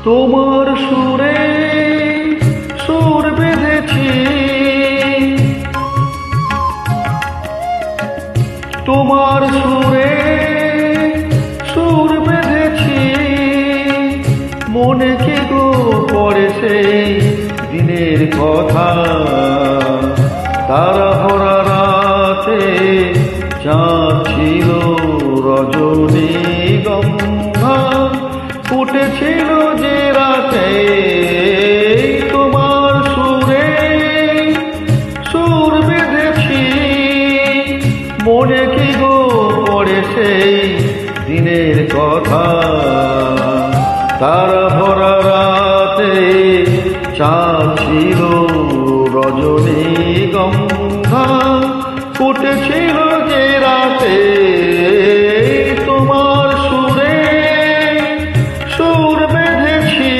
তোমার সুরে সুর বেঁধেছি, তোমার সুরে সুর বেঁধেছি, মনে কি গো পড়ে সেই দিনের কথা। তারা ভরা রাতে চাঁদ ছিল রজনীগন্ধা, ফুটেছিল যে রাতে তোমার সুরে সুর বেঁধেছি, মনে কি গো পড়ে সেই দিনের কথা। তারা ভরা রাতে চাঁদ ছিল রজনীগন্ধা, ফুটেছিল যে রাতে তোমার সুরে সুর বেঁধেছি।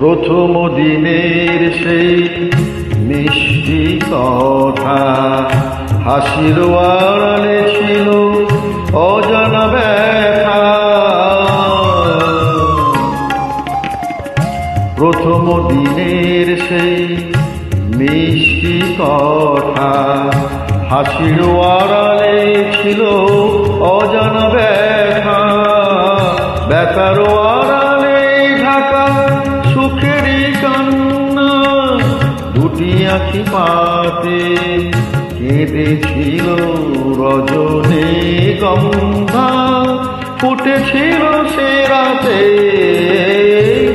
প্রথম দিনের সেই মিষ্টি কথা, হাসির আড়ালে ছিল অজানা ব্যথা। প্রথম দিনের সেই মিষ্টি কথা, হাসির আড়ালে ছিল অজানা ব্যথা। ব্যথার আড়ালে ঢাকা সুখেরই কান্না, দুটি আঁখি পাতে কেঁদেছিল রজনীগন্ধা, ফুটেছিল সে রাতে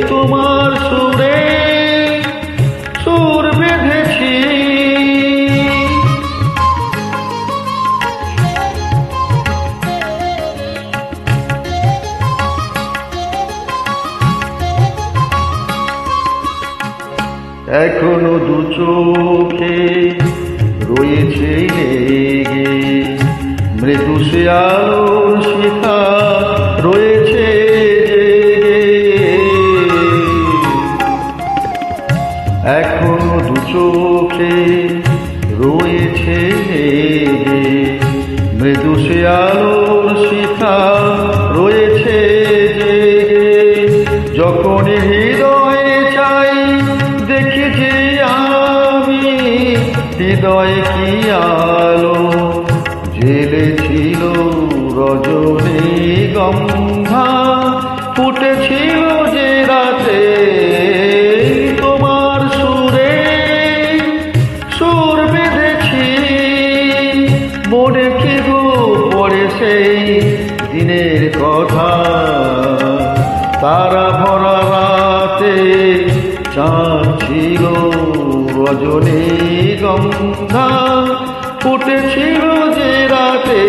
তোমার সুরে সুর বেঁধেছি। এখনো দু চোখে রয়েছে লেগে মৃদু সে আলোর শিখা রয়েছে জেগে। এখনো দু চোখে রয়েছে লেগে মৃদু সে আলোর শিখা রয়েছে জেগে। যখন হৃদয়ে চাই দেখি যে আমি, হৃদয়ে কি আলো জ্বেলেছিল রজনীগন্ধা, ফুটেছিল যে রাতে তোমার সুরে সুর বেঁধেছি। মনে কি গো পড়ে সেই দিনের কথা। তারা ভরা রাতে চাঁদ ছিল রজনীগন্ধা, ফুটেছিল যে রাতে